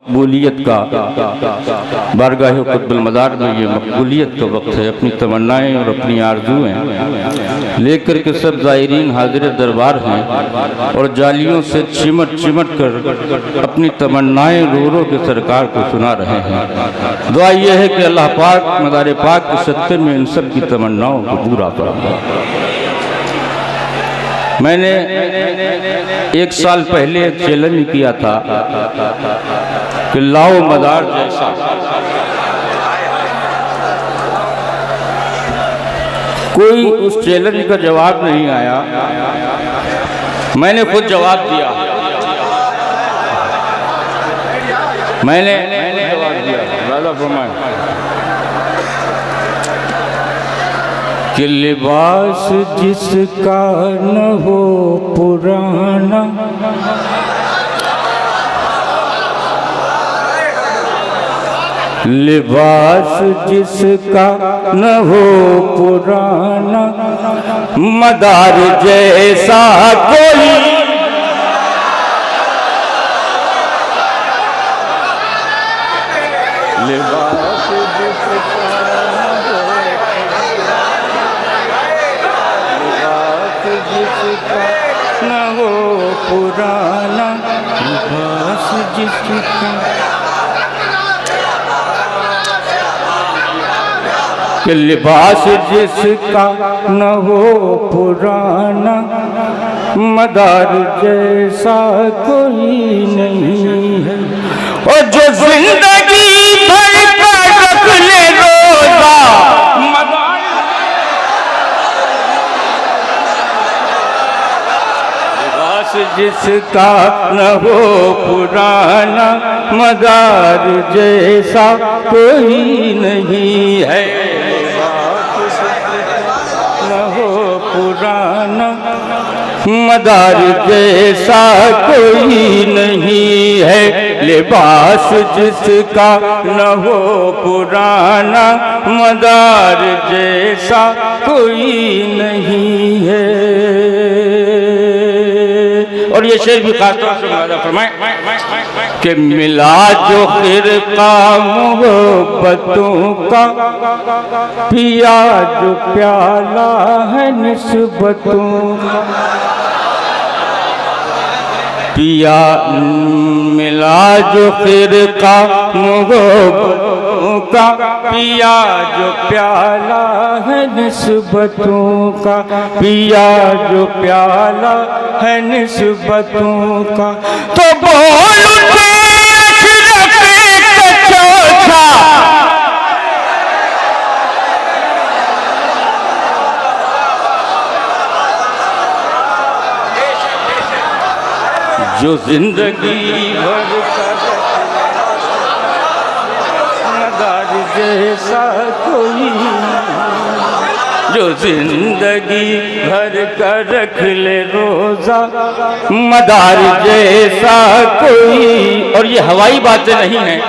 मकबूलियत का बारगाह कुतुबुल मदार में ये मकबूलियत का वक्त है। अपनी तमन्नाएं और अपनी आरज़ुएं लेकर के सब ज़ायरीन हाज़िर दरबार हैं और जालियों से चिमट चिमट कर अपनी तमन्नाएं रो रो के सरकार को सुना रहे हैं। दुआ यह है कि अल्लाह पाक मदार पाक के सत्ते में इन सब की तमन्नाओं को पूरा फरमाए। मैंने एक साल पहले एक चैलेंज किया था कि लाओ मदार जैसा। कोई उस चैलेंज का जवाब नहीं आया, मैंने खुद जवाब दिया। मैंने जवाब दिया राजा फरमाए कि लिबास जिसका न हो पुराना, लिबास जिसका न हो पुराना, मदार जैसा कोई लिबास जिसका न हो पुराना, लिबास जिसका कि लिबास जिसका न हो पुराना, मदार जैसा कोई नहीं है। और जो जिंदगी भर का रख ले रोजा, जिसका न हो पुराना, मदार जैसा कोई नहीं है। न हो पुराना, मदार जैसा कोई नहीं है। लिबास जिसका न हो पुराना, मदार जैसा कोई नहीं है। और ये शेर भी खासतौर से वादा फरमाए कि मिला जो खिरका मोहब्बतों का, पिया जो प्याला है निस्बतों का। पिया मिला जो खिरका मोहब्बतों का, पिया जो प्याला है निस्बतों का, पिया जो प्याला है निस्बतों का। तो बोल उठे अशरफ़ कचौथा, जो जिंदगी भर मदार जैसा कोई, जो जिंदगी भर का रख ले रोजा, मदार जैसा कोई। और ये हवाई बातें नहीं हैं,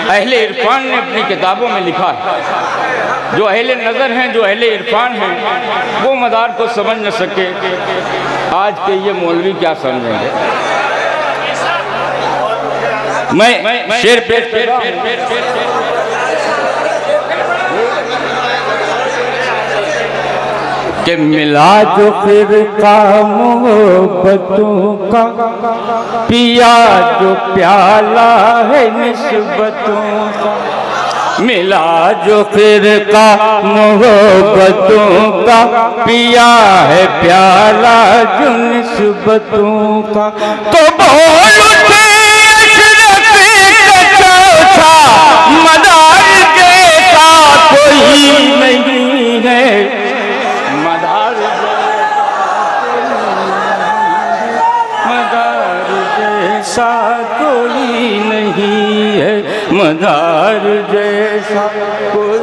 अहले इरफान ने अपनी किताबों में लिखा है। जो अहले नज़र हैं, जो अहले इरफान हैं, वो मदार को समझ न सके, आज के ये मौलवी क्या समझेंगे। मैं शेर पेश कि मिला जो खिरका मोहब्बतों का, पिया जो प्याला है निस्बतों का। मिला जो खिरका मोहब्बतों का, पिया है प्याला जो निस्बतों का। तो बोल उठे मदार जैसा कोई नहीं है। मदार जैसा कोई नहीं है। मदार जैसा कोई,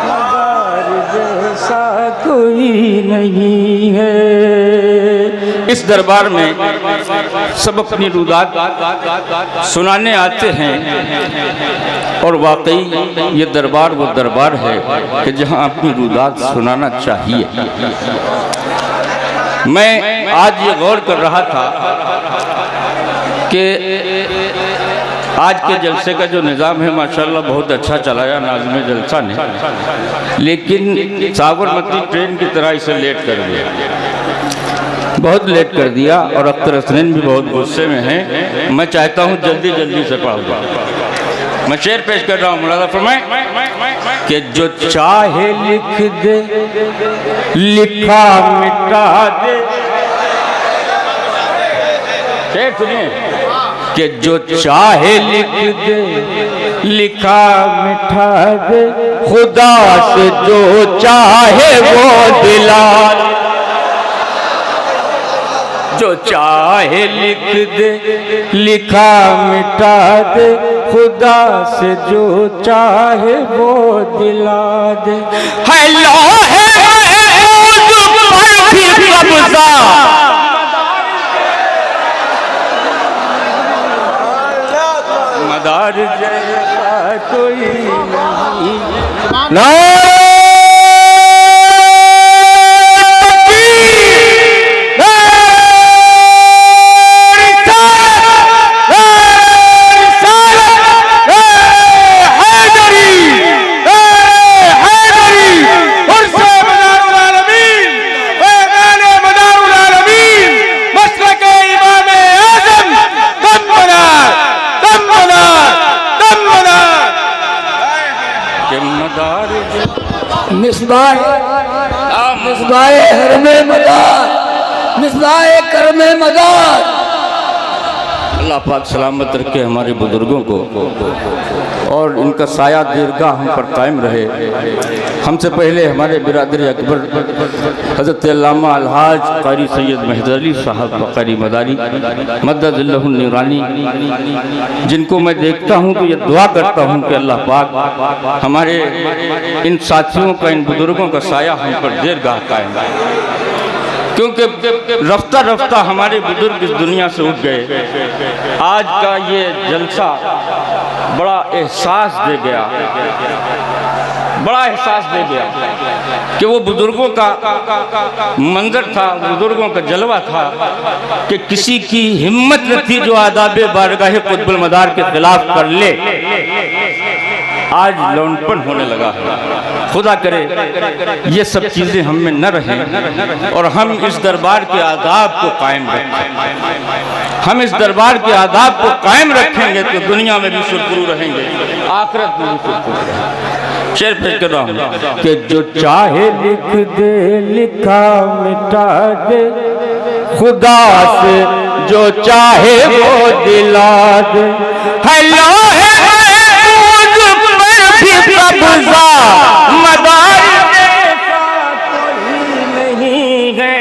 मदार जैसा कोई नहीं है। इस दरबार में सब अपनी रुदात सुनाने आते हैं और वाकई ये दरबार वो दरबार है कि जहां अपनी रुदात सुनाना चाहिए। मैं आज ये गौर कर रहा था कि आज के जलसे का जो निज़ाम है माशाल्लाह बहुत अच्छा चलाया नाज़िम जलसा ने, लेकिन साबरमती ट्रेन की तरह इसे लेट कर दिया, बहुत लेट कर दिया। और अख्तर हसनैन भी बहुत गुस्से में हैं। मैं चाहता हूँ जल्दी जल्दी से पढ़ दूँ। मैं शेर पेश कर रहा हूँ, मुलाज़ा फरमाएं कि जो चाहे लिख दे लिखा मिटा दे। शेर सुनिए कि जो चाहे लिख दे लिखा मिटा दे, खुदा से जो चाहे वो दिला। जो चाहे लिख दे लिखा मिटा दे, खुदा से जो चाहे वो दिला दे। है लोहे पर भी कब्जा, मदार जैसा कोई नहीं। मिसबाए हरमे मदार, मिसबाए करमे मदार। अल्लाह पाक सलामत रखे हमारे बुजुर्गों को और इनका साया दीर्घा हम पर कायम रहे। हमसे पहले हमारे बिरादर अकबर हज़रत अल्लामा अलहाज क़ारी सैयद मेहदी अली साहब क़ारी मदारी मद्ददल्लाहु नूरानी, जिनको मैं देखता हूँ तो ये दुआ करता हूँ कि अल्लाह पाक हमारे इन साथियों का, इन बुजुर्गों का साया हम पर दीर्घा कायम रहे, क्योंकि रफ्ता रफ्ता हमारे बुजुर्ग इस दुनिया से उठ गए। आज का ये जलसा बड़ा एहसास दे गया, बड़ा एहसास दे गया कि वो बुजुर्गों का मंजर था, बुजुर्गों का जलवा था कि किसी की हिम्मत न थी जो आदाब बारगाह कुतुबुल मदार के खिलाफ कर ले। आज लौंडपन होने लगा है। खुदा करे ये सब चीज़ें हम में न रहें और हम इस दरबार के आदाब को कायम रखें। हम इस दरबार के आदाब को कायम रखेंगे तो दुनिया में भी सुरखरू रहेंगे, आखिरत में भी सुरखरू रहेंगे। शेर पेश कर रहा हूँ कि जो चाहे लिख दे लिखा मिटा दे, खुदा से जो चाहे वो दिला दे। हेलो कब्जा, मदार जैसा कोई नहीं है,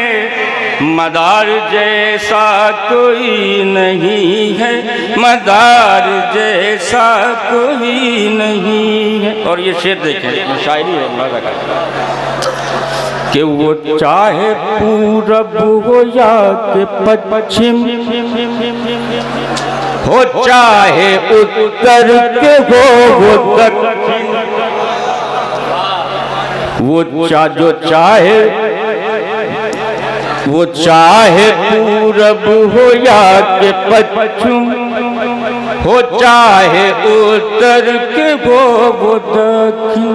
मदार जैसा कोई नहीं है, मदार जैसा कोई नहीं है। और ये शेर देखें, शायरी है कि वो चाहे पूरब हो या के पश्चिम हो, चाहे उत्तर के हो वो दक्षिण, वो चाहे पूरब हो या के पश्चिम हो, चाहे उत्तर के हो वो दक्षिण।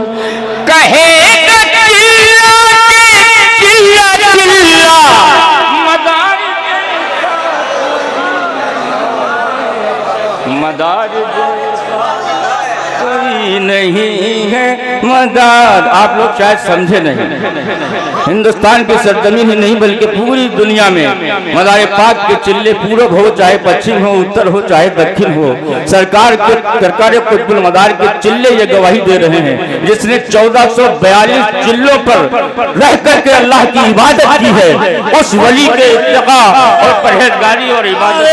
कहेगा चिल्ला चिल्ला मदार, मदार कोई नहीं है, मदार। आप लोग शायद समझे नहीं, हिंदुस्तान की सरजमीन ही नहीं बल्कि पूरी दुनिया में मदार पाक के चिल्ले पूरब हो चाहे पश्चिम हो, उत्तर हो चाहे दक्षिण हो, सरकार कुतुबुल मदार के चिल्ले ये गवाही दे रहे हैं। जिसने 1442 चिल्लों पर रह करके अल्लाह की इबादत की है, उस वली के इत्तिका और परहेजगारी और इबादत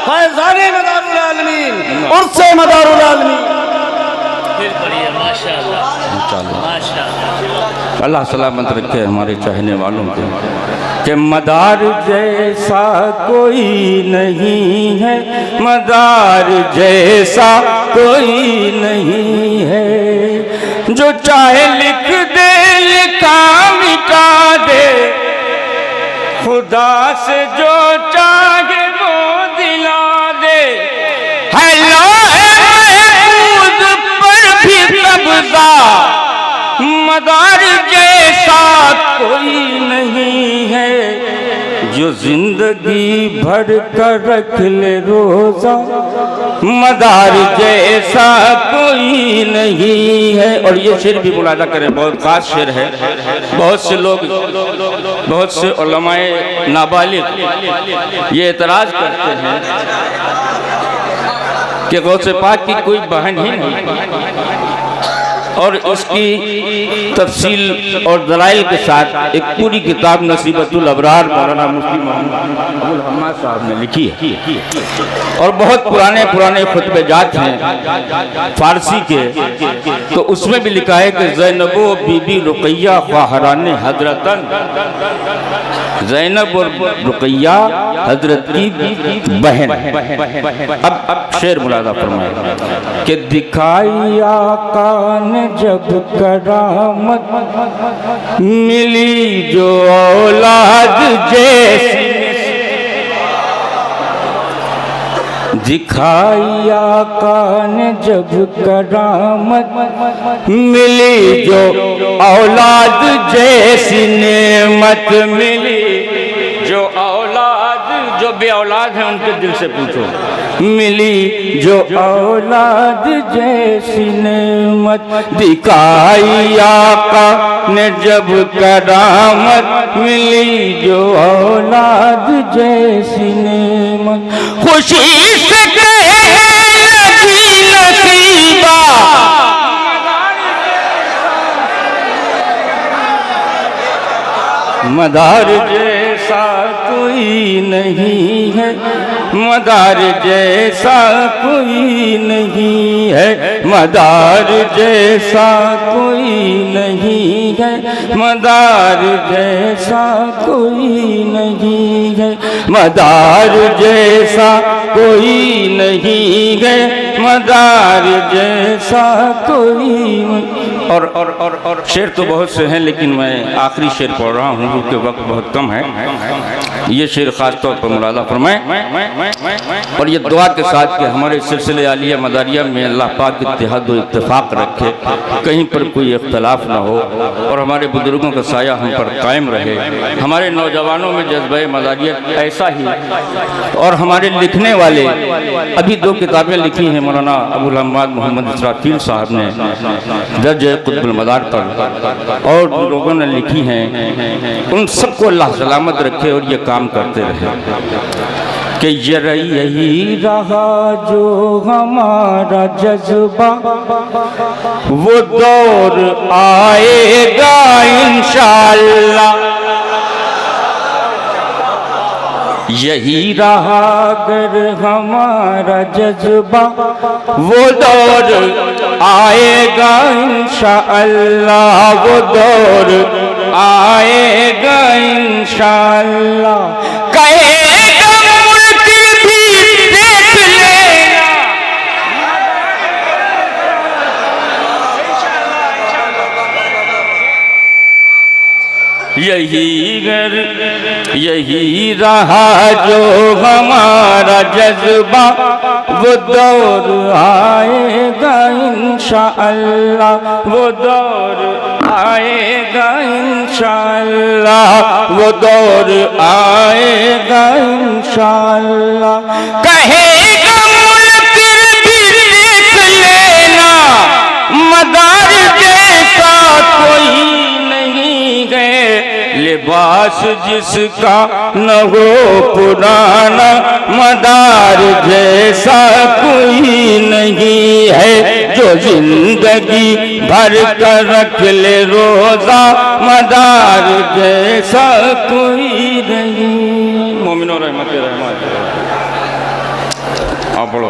फैज़ाने मदारुल आलमीन, उर्से मदारुल आलमीन। माशाअल्लाह, अल्लाह सलामत रखे हमारे चाहने वालों को कि मदार जैसा कोई नहीं है, मदार जैसा कोई नहीं है। जो चाहे लिख दे लिखा मिटा दे, खुद खुदा से जो चाहे वो दिला दे, है लोहे महफूज पर भी कब्जा, मदार जैसा कोई नहीं है जो जिंदगी भर कर रख ले रोजा, मदार जैसा कोई नहीं है। और ये शेर भी मुलाजा करें, बहुत खास शेर है। बहुत से लोग, बहुत से उलमाए नाबालिग ये एतराज करते हैं कि गौसे पाक की कोई बहन ही नहीं, और इसकी तफसील और दलाइल के साथ एक पूरी किताब नसीबतुल अबरार मौलाना मुफ्ती मोहम्मद अबुल हम्माद साहब ने लिखी है। और बहुत पुराने पुराने खुतबेजात हैं फारसी के, तो उसमें भी लिखा है कि ज़ैनब बीबी रुकैया ख्वाहरान हजरतन, ज़ैनब और रुकैया हजरत की बहन। अब शेर मुलाजा फरमाए कि दिखाई आका ने जब करामत, मिली जो औलाद जैसी, दिखाई आका ने जब करामत, मिली जो औलाद जैसी नेमत, मिली जो औलाद, जो बे औलाद है उनके दिल से पूछो, मिली जो औलाद जैसी नेमत, दिखाई आका ने जब करामत, मिली जो औलाद जैसी नेमत, खुशी से कहे लगी नसीबा, मदार जैसा कोई नहीं है, मदार जैसा कोई नहीं है, मदार जैसा कोई नहीं है, मदार जैसा कोई नहीं है, मदार जैसा कोई नहीं है, मदार जैसा कोई। और शेर तो बहुत से हैं, लेकिन मैं आखिरी शेर पढ़ रहा हूँ क्योंकि वक्त बहुत कम है। ये शेर खास तौर पर मुलाजा फरमाएं, और ये दुआ के साथ कि हमारे सिलसिले आलिया मदारिया में अल्लाह पाक इत्तेहाद व इत्तेफाक रखे, कहीं पर कोई इख्तलाफ ना हो, और हमारे बुजुर्गों का साया हम पर कायम रहे, हमारे नौजवानों में जज्बे मदारिया ऐसा ही। और हमारे लिखने वाले, अभी 2 किताबें लिखी हैं मौलाना अबुल हम्माद मोहम्मद इसराफील साहब ने दर्ज कुतुबुल मदार पर, और लोगों ने लिखी हैं, उन सबको अल्लाह सलामत रखे और ये काम करते रहे कि यही रहा जो हमारा जज्बा, वो दौर आएगा इंशाअल्लाह, यही रहा अगर हमारा जज्बा, वो दौर आएगा इंशाअल्लाह, वो दौर आएगा इंशाअल्लाह, कहेगा मुल्क भी देख लेना, यही रहा जो हमारा जज्बा, वो दौर आएगा इंशाअल्लाह, वो दौर आएगा इंशाअल्लाह, वो दौर आएगा इंशाअल्लाह, कहेगा मुल्क भी देख लेना, मदार जैसा कोई नहीं है, लिबास जिसका न हो पुराना, मदार जैसा कोई नहीं है जो जिंदगी भर कर रख ले रोजा, मदार जैसा कोई नहीं। मोमिनो रहमत रहमत आप बोलो।